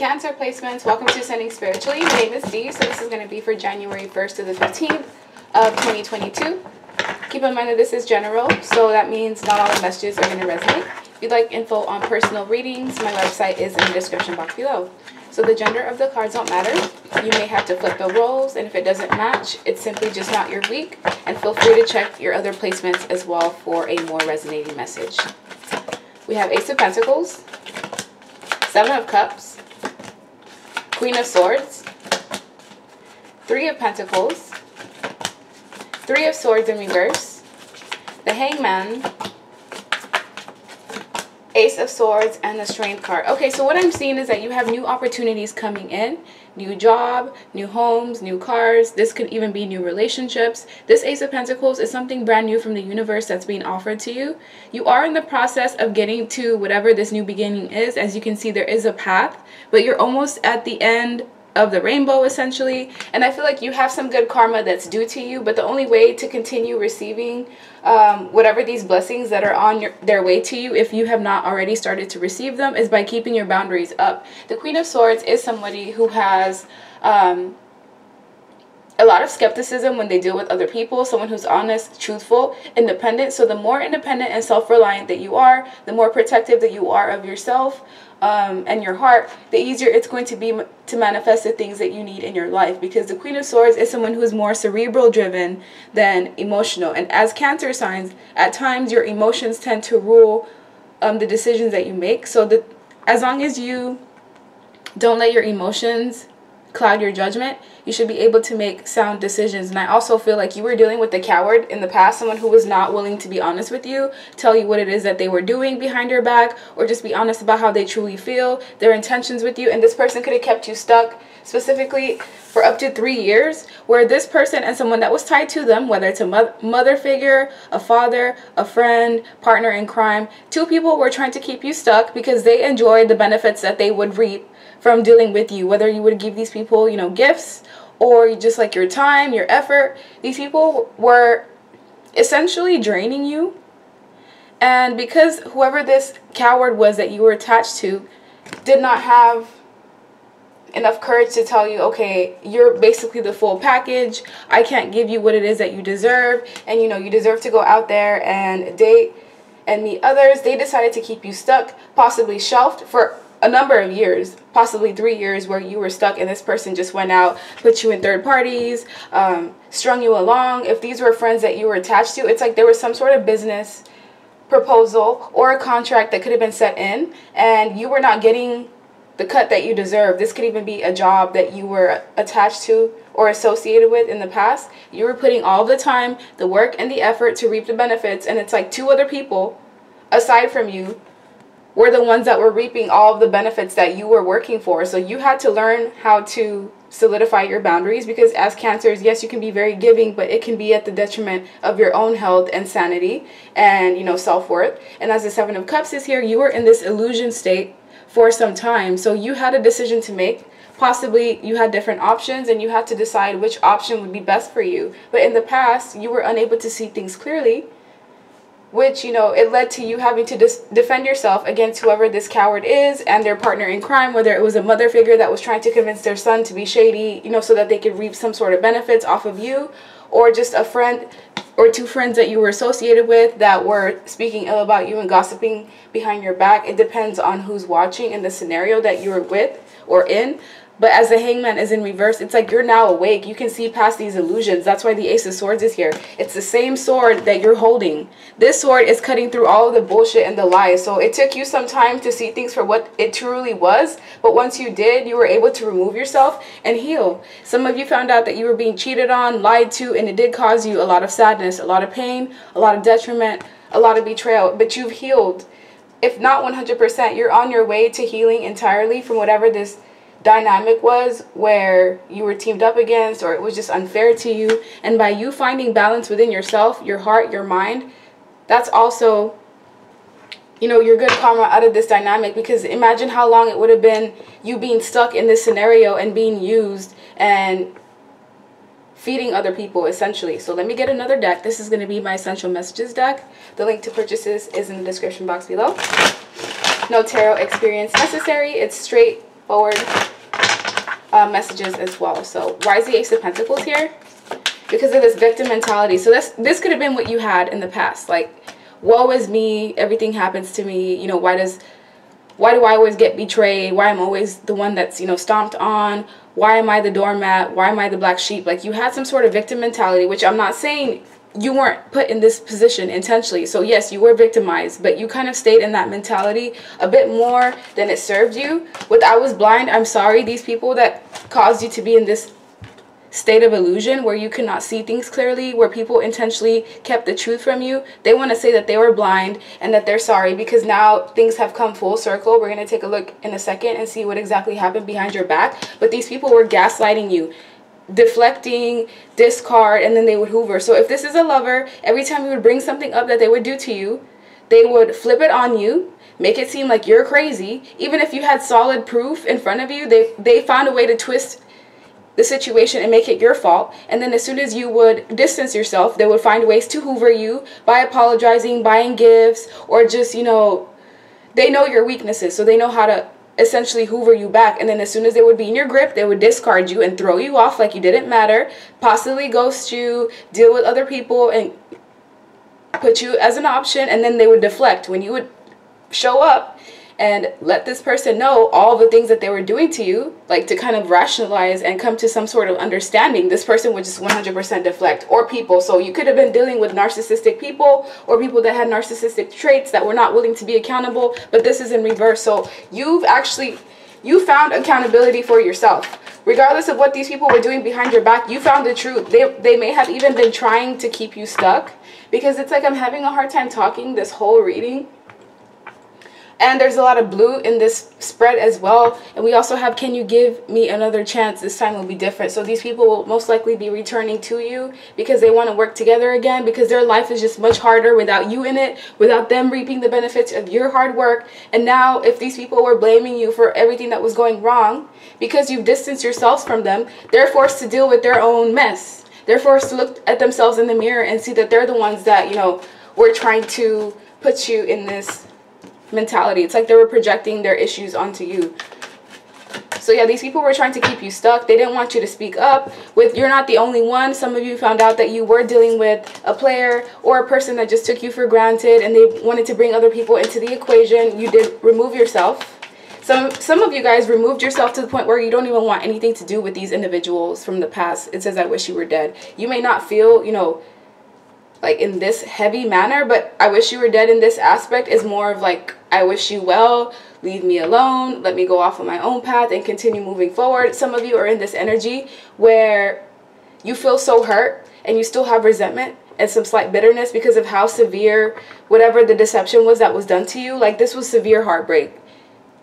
Cancer placements, welcome to Ascending Spiritually. My name is Dee, so this is going to be for January 1st to the 15th of 2022. Keep in mind that this is general, so that means not all the messages are going to resonate. If you'd like info on personal readings, my website is in the description box below. So the gender of the cards don't matter. You may have to flip the roles, and if it doesn't match, it's simply just not your week. And feel free to check your other placements as well for a more resonating message. We have Ace of Pentacles, Seven of Cups, Queen of Swords, Three of Pentacles, Three of Swords in reverse, the Hangman, Ace of Swords, and the Strength card. Okay, so what I'm seeing is that you have new opportunities coming in. New job, new homes, new cars. This could even be new relationships. This Ace of Pentacles is something brand new from the universe that's being offered to you. You are in the process of getting to whatever this new beginning is. As you can see, there is a path, but you're almost at the end of the rainbow essentially, and I feel like you have some good karma that's due to you, but the only way to continue receiving whatever these blessings that are on their way to you, if you have not already started to receive them, is by keeping your boundaries up. The Queen of Swords is somebody who has a lot of skepticism when they deal with other people, someone who's honest, truthful, independent. So the more independent and self-reliant that you are, the more protective that you are of yourself and your heart, the easier it's going to be to manifest the things that you need in your life, because the Queen of Swords is someone who is more cerebral driven than emotional. And as Cancer signs, at times your emotions tend to rule the decisions that you make. So that as long as you don't let your emotions cloud your judgment, you should be able to make sound decisions. And I also feel like you were dealing with the coward in the past, someone who was not willing to be honest with you, tell you what it is that they were doing behind your back, or just be honest about how they truly feel, their intentions with you. And this person could have kept you stuck specifically for up to 3 years, where this person and someone that was tied to them, whether it's a mother figure, a father, a friend, partner in crime, two people were trying to keep you stuck because they enjoyed the benefits that they would reap from dealing with you, whether you would give these people, you know, gifts, or just like your time, your effort. These people were essentially draining you. And because whoever this coward was that you were attached to did not have enough courage to tell you, okay, you're basically the full package, I can't give you what it is that you deserve, and you know, you deserve to go out there and date and meet others, they decided to keep you stuck, possibly shelved for a number of years, possibly 3 years, where you were stuck and this person just went out, put you in third parties, strung you along. If these were friends that you were attached to, it's like there was some sort of business proposal or a contract that could have been set in, and you were not getting the cut that you deserve. This could even be a job that you were attached to or associated with in the past. You were putting all the time, the work, and the effort to reap the benefits, and it's like two other people aside from you were the ones that were reaping all of the benefits that you were working for. So you had to learn how to solidify your boundaries, because as Cancers, yes, you can be very giving, but it can be at the detriment of your own health and sanity and, you know, self-worth. And as the Seven of Cups is here, you were in this illusion state for some time. So you had a decision to make. Possibly you had different options and you had to decide which option would be best for you. But in the past, you were unable to see things clearly, which, you know, it led to you having to defend yourself against whoever this coward is and their partner in crime, whether it was a mother figure that was trying to convince their son to be shady, you know, so that they could reap some sort of benefits off of you, or just a friend or two friends that you were associated with that were speaking ill about you and gossiping behind your back. It depends on who's watching and the scenario that you were with or in. But as the Hangman is in reverse, it's like you're now awake. You can see past these illusions. That's why the Ace of Swords is here. It's the same sword that you're holding. This sword is cutting through all of the bullshit and the lies. So it took you some time to see things for what it truly was. But once you did, you were able to remove yourself and heal. Some of you found out that you were being cheated on, lied to, and it did cause you a lot of sadness, a lot of pain, a lot of detriment, a lot of betrayal. But you've healed. If not 100%, you're on your way to healing entirely from whatever this dynamic was, where you were teamed up against, or it was just unfair to you. And by you finding balance within yourself, your heart, your mind, that's also, you know, your good karma out of this dynamic. Because imagine how long it would have been you being stuck in this scenario and being used and feeding other people essentially. So let me get another deck. This is going to be my Essential Messages deck. The link to purchases is in the description box below. No tarot experience necessary. It's straight forward messages as well. So why is the Ace of Pentacles here? Because of this victim mentality. So this could have been what you had in the past. Like, woe is me, everything happens to me. You know, why do I always get betrayed? Why I'm always the one that's, you know, stomped on? Why am I the doormat? Why am I the black sheep? Like, you had some sort of victim mentality, which I'm not saying you weren't put in this position intentionally. So yes, you were victimized, but you kind of stayed in that mentality a bit more than it served you. With I was blind, I'm sorry, these people that caused you to be in this state of illusion where you could not see things clearly, where people intentionally kept the truth from you, they want to say that they were blind and that they're sorry, because now things have come full circle. We're going to take a look in a second and see what exactly happened behind your back. But these people were gaslighting you, deflecting, discard, and then they would hoover. So if this is a lover, every time you would bring something up that they would do to you, they would flip it on you, make it seem like you're crazy. Even if you had solid proof in front of you, they found a way to twist the situation and make it your fault. And then as soon as you would distance yourself, they would find ways to hoover you by apologizing, buying gifts, or just, you know, they know your weaknesses, so they know how to essentially hoover you back. And then as soon as they would be in your grip, they would discard you and throw you off like you didn't matter, possibly ghost you, deal with other people, and put you as an option. And then they would deflect when you would show up and let this person know all the things that they were doing to you, like to kind of rationalize and come to some sort of understanding. This person would just 100% deflect. Or people. So you could have been dealing with narcissistic people or people that had narcissistic traits that were not willing to be accountable. But this is in reverse. So you found accountability for yourself. Regardless of what these people were doing behind your back, you found the truth. They may have even been trying to keep you stuck, because it's like I'm having a hard time talking this whole reading. And there's a lot of blue in this spread as well. And we also have, can you give me another chance? This time will be different. So these people will most likely be returning to you because they want to work together again, because their life is just much harder without you in it, without them reaping the benefits of your hard work. And now if these people were blaming you for everything that was going wrong, because you've distanced yourselves from them, they're forced to deal with their own mess. They're forced to look at themselves in the mirror and see that they're the ones that, you know, were trying to put you in this mentality. It's like they were projecting their issues onto you. So yeah, these people were trying to keep you stuck. They didn't want you to speak up. You're not the only one. Some of you found out that you were dealing with a player or a person that just took you for granted, and they wanted to bring other people into the equation. You did remove yourself. Some of you guys removed yourself to the point where you don't even want anything to do with these individuals from the past. It says, I wish you were dead. You may not feel, you know, like in this heavy manner, but I wish you were dead in this aspect is more of like, I wish you well, leave me alone, let me go off on my own path and continue moving forward. Some of you are in this energy where you feel so hurt and you still have resentment and some slight bitterness because of how severe whatever the deception was that was done to you. Like, this was severe heartbreak.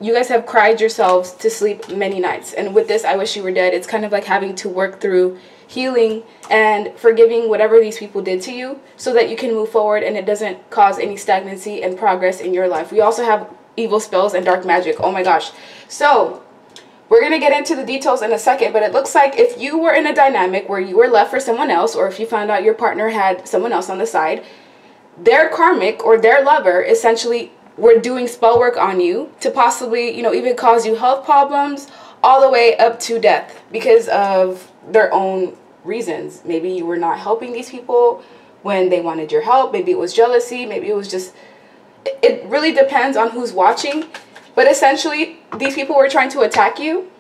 You guys have cried yourselves to sleep many nights. And with this, I wish you were dead, it's kind of like having to work through healing and forgiving whatever these people did to you so that you can move forward and it doesn't cause any stagnancy and progress in your life. We also have evil spells and dark magic. Oh my gosh. So we're going to get into the details in a second, but it looks like if you were in a dynamic where you were left for someone else, or if you found out your partner had someone else on the side, their karmic or their lover essentially were doing spell work on you to possibly, you know, even cause you health problems all the way up to death because of their own reasons. Maybe you were not helping these people when they wanted your help. Maybe it was jealousy. Maybe it was just, it really depends on who's watching. But essentially, these people were trying to attack you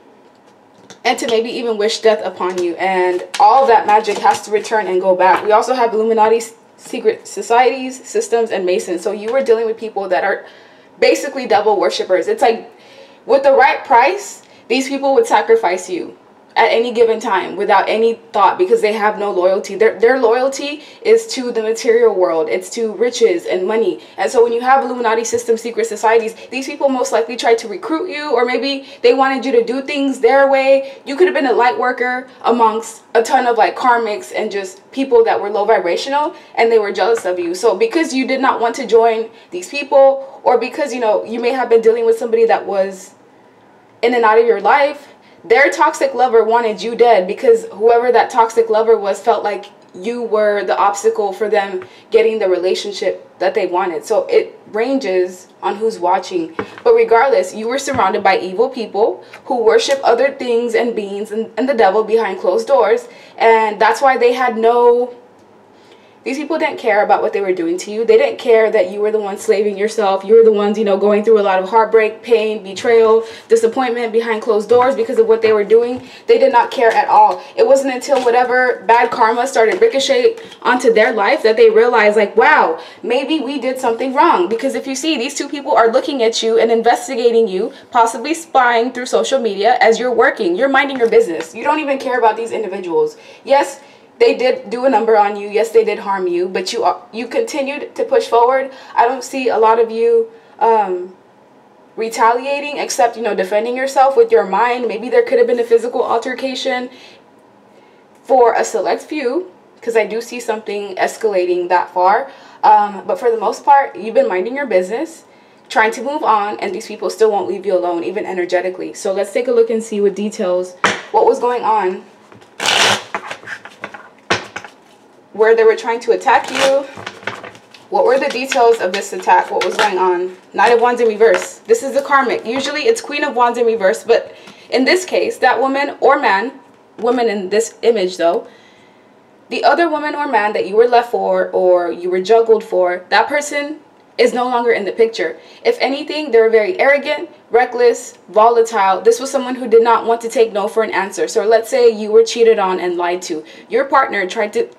and to maybe even wish death upon you. And all of that magic has to return and go back. We also have Illuminati, secret societies, systems, and Masons. So you were dealing with people that are basically devil worshippers. It's like, with the right price, these people would sacrifice you at any given time without any thought, because they have no loyalty. Their loyalty is to the material world. It's to riches and money. And so when you have Illuminati systems, secret societies, these people most likely tried to recruit you, or maybe they wanted you to do things their way. You could have been a light worker amongst a ton of like karmics and just people that were low vibrational, and they were jealous of you. So because you did not want to join these people, or because, you know, you may have been dealing with somebody that was in and out of your life, their toxic lover wanted you dead, because whoever that toxic lover was felt like you were the obstacle for them getting the relationship that they wanted. So it ranges on who's watching. But regardless, you were surrounded by evil people who worship other things and beings and the devil behind closed doors. And that's why they had no... These people didn't care about what they were doing to you. They didn't care that you were the one slaving yourself. You were the ones, you know, going through a lot of heartbreak, pain, betrayal, disappointment behind closed doors because of what they were doing. They did not care at all. It wasn't until whatever bad karma started ricochet onto their life that they realized, like, wow, maybe we did something wrong. Because if you see, these two people are looking at you and investigating you, possibly spying through social media as you're working. You're minding your business. You don't even care about these individuals. Yes, they did do a number on you. Yes, they did harm you, but you continued to push forward. I don't see a lot of you retaliating, except, you know, defending yourself with your mind. Maybe there could have been a physical altercation for a select few, because I do see something escalating that far. But for the most part, you've been minding your business, trying to move on, and these people still won't leave you alone, even energetically. So let's take a look and see with details what was going on, where they were trying to attack you. What were the details of this attack? What was going on? Knight of Wands in reverse. This is the Karmic. Usually it's Queen of Wands in reverse, but in this case, that woman or man, woman in this image though, the other woman or man that you were left for or you were juggled for, that person is no longer in the picture. If anything, they were very arrogant, reckless, volatile. This was someone who did not want to take no for an answer. So let's say you were cheated on and lied to. Your partner tried to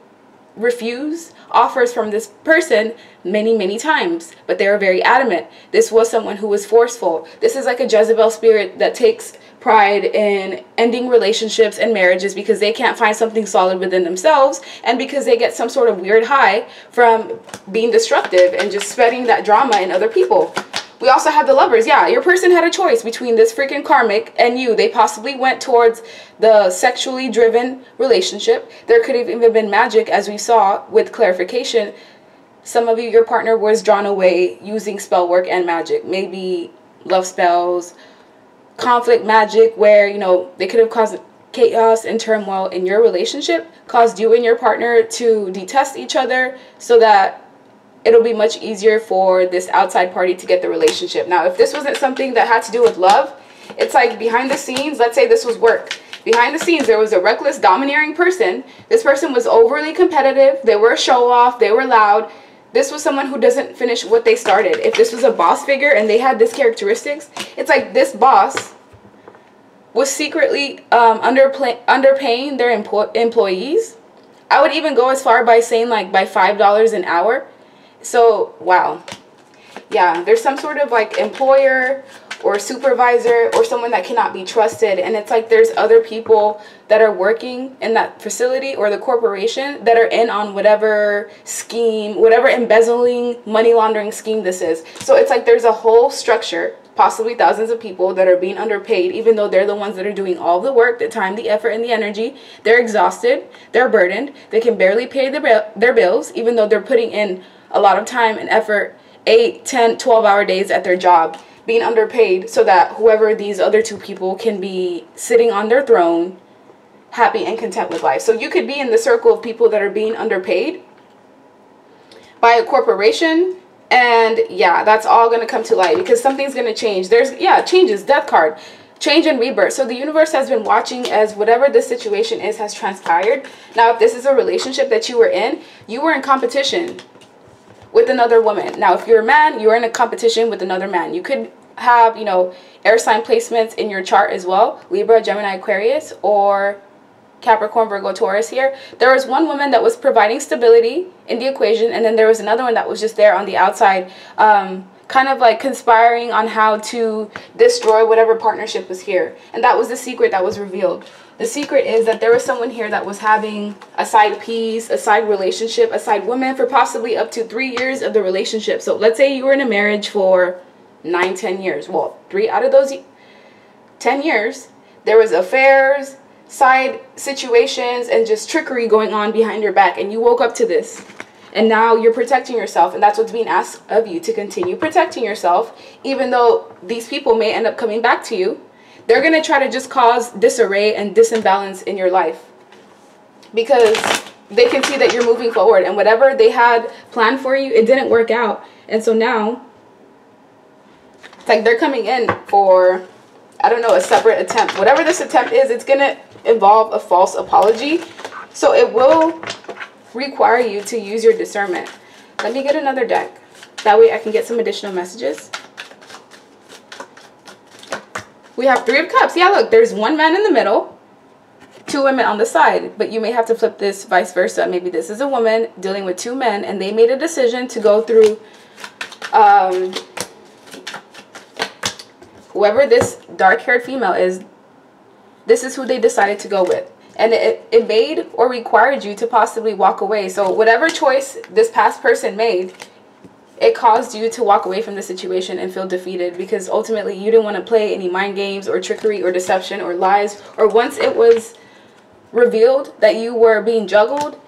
refuse offers from this person many times, but they were very adamant. This was someone who was forceful. This is like a Jezebel spirit that takes pride in ending relationships and marriages because they can't find something solid within themselves, and because they get some sort of weird high from being destructive and just spreading that drama in other people. We also have the Lovers. Yeah, your person had a choice between this freaking Karmic and you. They possibly went towards the sexually driven relationship. There could have even been magic, as we saw with clarification. Some of you, your partner was drawn away using spell work and magic. Maybe love spells, conflict magic, where, you know, they could have caused chaos and turmoil in your relationship, caused you and your partner to detest each other so that it'll be much easier for this outside party to get the relationship. Now, if this wasn't something that had to do with love, it's like behind the scenes, let's say this was work. Behind the scenes, there was a reckless, domineering person. This person was overly competitive. They were a show-off. They were loud. This was someone who doesn't finish what they started. If this was a boss figure and they had this characteristics, it's like this boss was secretly underpaying their employees. I would even go as far by saying like by $5 an hour. So, wow. Yeah, there's some sort of like employer or supervisor or someone that cannot be trusted. And it's like there's other people that are working in that facility or the corporation that are in on whatever scheme, whatever embezzling, money laundering scheme this is. So it's like there's a whole structure, possibly thousands of people that are being underpaid, even though they're the ones that are doing all the work, the time, the effort, and the energy. They're exhausted. They're burdened. They can barely pay their bills, even though they're putting in a lot of time and effort, 8, 10, 12-hour days at their job, being underpaid so that whoever these other two people can be sitting on their throne, happy and content with life. So you could be in the circle of people that are being underpaid by a corporation, and yeah, that's all going to come to light because something's going to change. There's, yeah, changes, death card, change and rebirth. So the universe has been watching as whatever the situation is has transpired. Now, if this is a relationship that you were in competition with another woman. Now, if you're a man, you're in a competition with another man. You could have, you know, air sign placements in your chart as well. Libra, Gemini, Aquarius, or Capricorn, Virgo, Taurus here. There was one woman that was providing stability in the equation, and then there was another one that was just there on the outside, kind of like conspiring on how to destroy whatever partnership was here. And that was the secret that was revealed. The secret is that there was someone here that was having a side piece, a side relationship, a side woman for possibly up to 3 years of the relationship. So let's say you were in a marriage for 9, 10 years. Well, 3 out of those 10 years, there was affairs, side situations, and just trickery going on behind your back. And you woke up to this. And now you're protecting yourself. And that's what's being asked of you, to continue protecting yourself. Even though these people may end up coming back to you, they're going to try to just cause disarray and disimbalance in your life. Because they can see that you're moving forward, and whatever they had planned for you, it didn't work out. And so now it's like they're coming in for, I don't know, a separate attempt. Whatever this attempt is, it's going to involve a false apology. So it will require you to use your discernment. Let me get another deck. That way I can get some additional messages. We have Three of Cups. Yeah, look, there's one man in the middle, two women on the side. But you may have to flip this vice versa. Maybe this is a woman dealing with two men, and they made a decision to go through whoever this dark-haired female is. This is who they decided to go with. And it made or required you to possibly walk away. So whatever choice this past person made, it caused you to walk away from the situation and feel defeated, because ultimately you didn't want to play any mind games or trickery or deception or lies. Or once it was revealed that you were being juggled,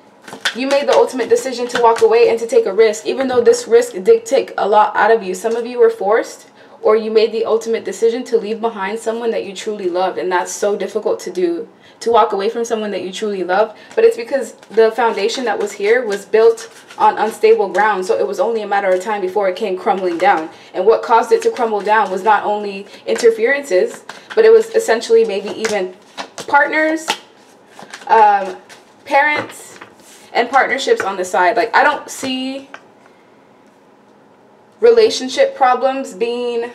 you made the ultimate decision to walk away and to take a risk, even though this risk did take a lot out of you. Some of you were forced, or you made the ultimate decision to leave behind someone that you truly loved. And that's so difficult to do, to walk away from someone that you truly love. But it's because the foundation that was here was built on unstable ground. So it was only a matter of time before it came crumbling down. And what caused it to crumble down was not only interferences, but it was essentially maybe even partners, parents, and partnerships on the side. Like, I don't see relationship problems being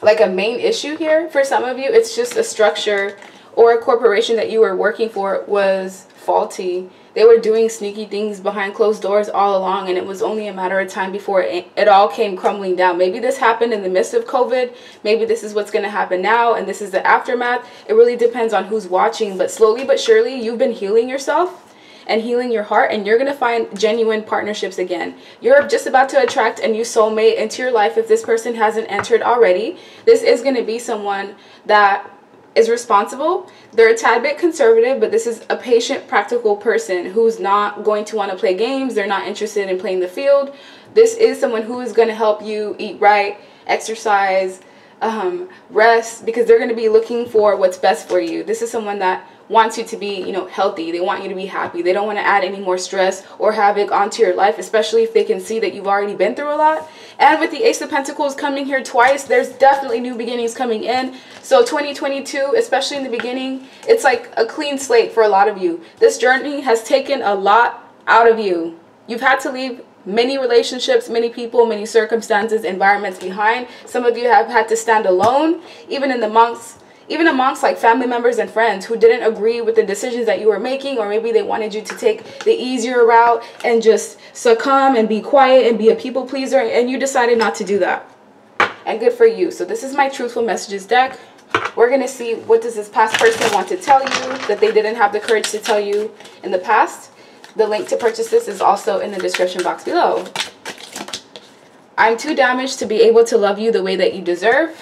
like a main issue here for some of you. It's just a structure or a corporation that you were working for was faulty. They were doing sneaky things behind closed doors all along, and it was only a matter of time before it all came crumbling down. Maybe this happened in the midst of COVID. Maybe this is what's going to happen now, and this is the aftermath. It really depends on who's watching, but slowly but surely you've been healing yourself and healing your heart, and you're going to find genuine partnerships again. You're just about to attract a new soulmate into your life if this person hasn't entered already. This is going to be someone that is responsible. They're a tad bit conservative, but this is a patient, practical person who's not going to want to play games. They're not interested in playing the field. This is someone who is going to help you eat right, exercise, rest, because they're going to be looking for what's best for you. This is someone that wants you to be, you know, healthy. They want you to be happy. They don't want to add any more stress or havoc onto your life, especially if they can see that you've already been through a lot. And with the Ace of Pentacles coming here twice, there's definitely new beginnings coming in. So 2022, especially in the beginning, it's like a clean slate for a lot of you. This journey has taken a lot out of you. You've had to leave many relationships, many people, many circumstances, environments behind. Some of you have had to stand alone, even amongst like family members and friends who didn't agree with the decisions that you were making, or maybe they wanted you to take the easier route and just succumb and be quiet and be a people pleaser, and you decided not to do that. And good for you. So this is my Truthful Messages deck. We're going to see, what does this past person want to tell you that they didn't have the courage to tell you in the past. The link to purchase this is also in the description box below. I'm too damaged to be able to love you the way that you deserve.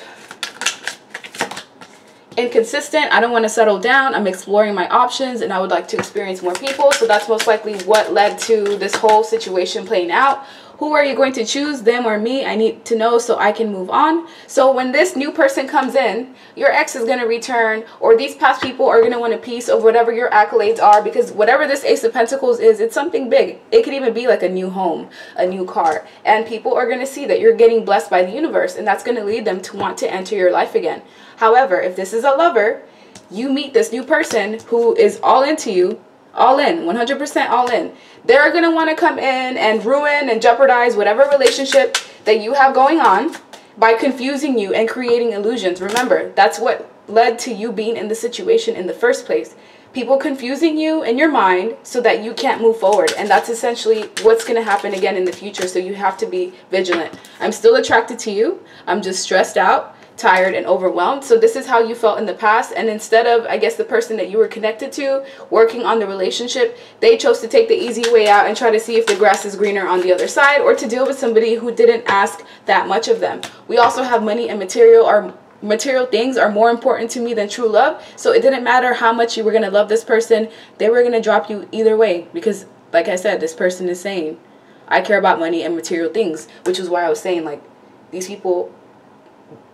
Inconsistent. I don't want to settle down. I'm exploring my options and I would like to experience more people. So that's most likely what led to this whole situation playing out. Who are you going to choose, them or me? I need to know so I can move on. So when this new person comes in, your ex is going to return, or these past people are going to want a piece of whatever your accolades are, because whatever this Ace of Pentacles is, it's something big. It could even be like a new home, a new car, and people are going to see that you're getting blessed by the universe, and that's going to lead them to want to enter your life again. However, if this is a lover, you meet this new person who is all into you, all in, 100% all in. They're going to want to come in and ruin and jeopardize whatever relationship that you have going on by confusing you and creating illusions. Remember, that's what led to you being in the situation in the first place. People confusing you in your mind so that you can't move forward. And that's essentially what's going to happen again in the future. So you have to be vigilant. I'm still attracted to you. I'm just stressed out, tired, and overwhelmed. So this is how you felt in the past, and instead of, I guess, the person that you were connected to working on the relationship, they chose to take the easy way out and try to see if the grass is greener on the other side, or to deal with somebody who didn't ask that much of them. We also have money and material things are more important to me than true love. So it didn't matter how much you were going to love this person, they were going to drop you either way, because like I said, this person is saying, I care about money and material things, which is why I was saying, like, these people,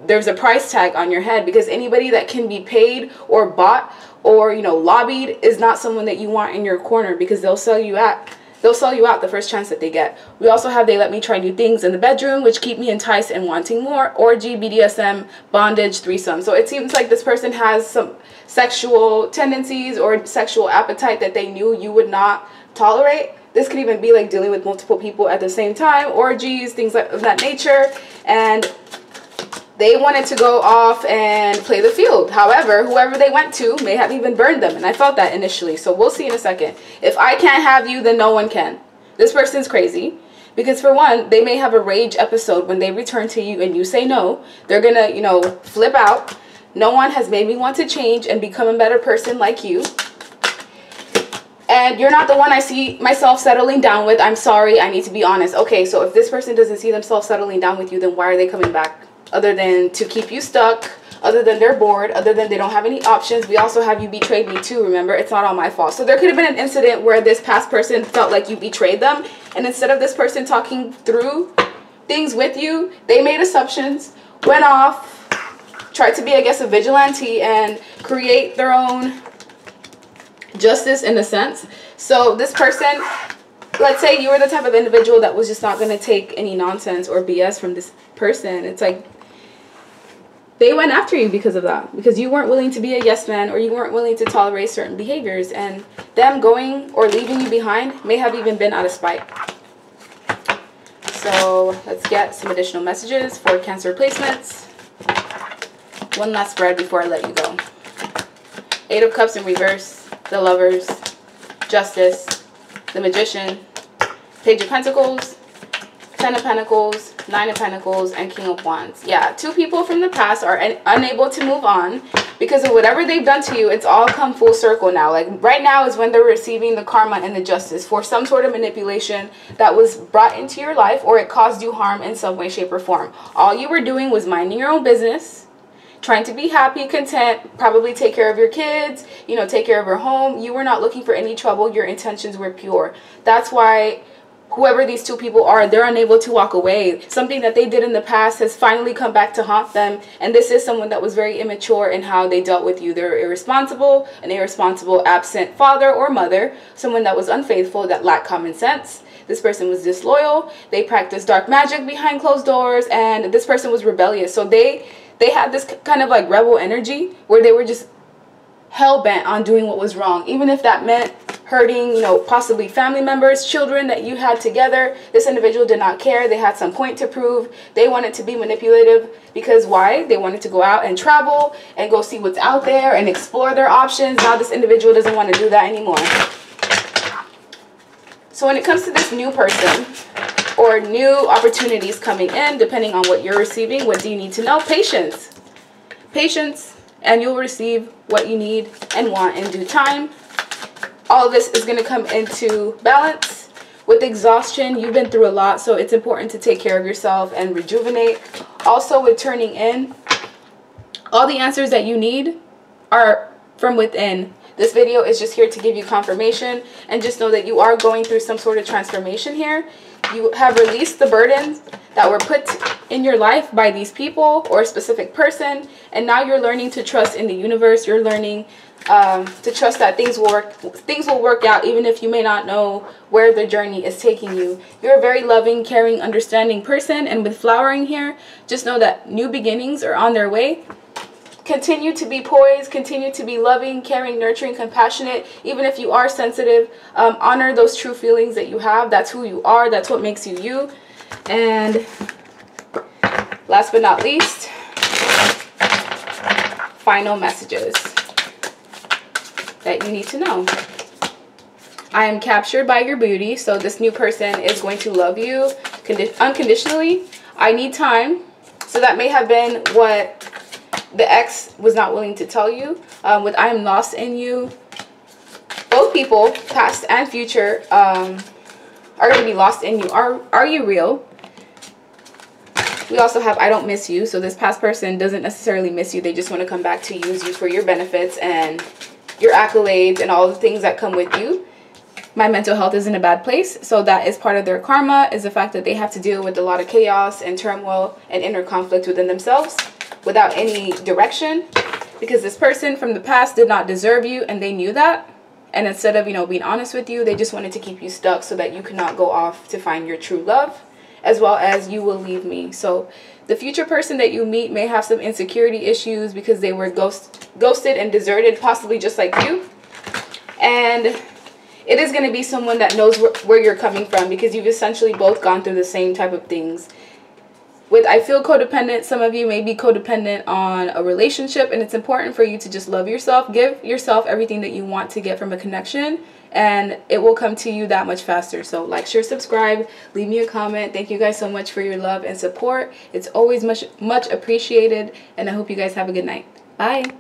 there's a price tag on your head, because anybody that can be paid or bought or, you know, lobbied is not someone that you want in your corner, because they'll sell you out. They'll sell you out the first chance that they get. We also have they let me try new things in the bedroom, which keep me enticed and wanting more. Orgy, BDSM, bondage, threesome. So it seems like this person has some sexual tendencies or sexual appetite that they knew you would not tolerate. This could even be like dealing with multiple people at the same time, orgies, things of that nature. And they wanted to go off and play the field. However, whoever they went to may have even burned them. And I felt that initially. So we'll see in a second. If I can't have you, then no one can. This person's crazy. Because for one, they may have a rage episode when they return to you and you say no. They're going to, you know, flip out. No one has made me want to change and become a better person like you. And you're not the one I see myself settling down with. I'm sorry. I need to be honest. Okay, so if this person doesn't see themselves settling down with you, then why are they coming back? Other than to keep you stuck, other than they're bored, other than they don't have any options. We also have you betrayed me too, remember? It's not all my fault. So there could have been an incident where this past person felt like you betrayed them. And instead of this person talking through things with you, they made assumptions, went off, tried to be, I guess, a vigilante and create their own justice in a sense. So this person, let's say you were the type of individual that was just not going to take any nonsense or BS from this person. It's like they went after you because of that, because you weren't willing to be a yes man, or you weren't willing to tolerate certain behaviors, and them going or leaving you behind may have even been out of spite. So let's get some additional messages for Cancer placements. One last spread before I let you go. 8 of Cups in reverse, the Lovers, Justice, the Magician, Page of Pentacles, 10 of Pentacles, 9 of Pentacles, and King of Wands. Yeah, 2 people from the past are unable to move on because of whatever they've done to you. It's all come full circle now. Like right now is when they're receiving the karma and the justice for some sort of manipulation that was brought into your life, or it caused you harm in some way, shape, or form. All you were doing was minding your own business, trying to be happy, content, probably take care of your kids, you know, take care of your home. You were not looking for any trouble. Your intentions were pure. That's why whoever these 2 people are, they're unable to walk away. Something that they did in the past has finally come back to haunt them. And this is someone that was very immature in how they dealt with you. They're irresponsible, an irresponsible absent father or mother, someone that was unfaithful, that lacked common sense. This person was disloyal. They practiced dark magic behind closed doors, and this person was rebellious. So they had this kind of like rebel energy where they were just hell-bent on doing what was wrong, even if that meant hurting, you know, possibly family members, children that you had together. This individual did not care. They had some point to prove. They wanted to be manipulative because why? They wanted to go out and travel and go see what's out there and explore their options. Now this individual doesn't want to do that anymore. So when it comes to this new person or new opportunities coming in, depending on what you're receiving, what do you need to know? Patience. Patience, and you'll receive what you need and want in due time. All of this is going to come into balance. With exhaustion, you've been through a lot, so it's important to take care of yourself and rejuvenate. Also, with turning in, all the answers that you need are from within. This video is just here to give you confirmation, and just know that you are going through some sort of transformation here. You have released the burdens that were put in your life by these people or a specific person, and now you're learning to trust in the universe. You're learning to trust that things will work out, even if you may not know where the journey is taking you. You're a very loving, caring, understanding person, and with flowering here, just know that new beginnings are on their way. Continue to be poised, continue to be loving, caring, nurturing, compassionate. Even if you are sensitive, honor those true feelings that you have. That's who you are. That's what makes you you. And last but not least, final messages that you need to know. I am captured by your beauty. So this new person is going to love you unconditionally. I need time. So that may have been what the ex was not willing to tell you. With I am lost in you, both people, past and future, are going to be lost in you. Are you real? We also have I don't miss you. So this past person doesn't necessarily miss you. They just want to come back to use you for your benefits and your accolades and all the things that come with you. My mental health is in a bad place. So that is part of their karma, is the fact that they have to deal with a lot of chaos and turmoil and inner conflict within themselves. without any direction, because this person from the past did not deserve you and they knew that. And instead of, you know, being honest with you, they just wanted to keep you stuck so that you could not go off to find your true love, as well as you will leave me. So the future person that you meet may have some insecurity issues because they were ghosted and deserted, possibly just like you. And it is going to be someone that knows where you're coming from, because you've essentially both gone through the same type of things. With I feel codependent, some of you may be codependent on a relationship, and it's important for you to just love yourself. Give yourself everything that you want to get from a connection, and it will come to you that much faster. So like, share, subscribe, leave me a comment. Thank you guys so much for your love and support. It's always much appreciated, and I hope you guys have a good night. Bye.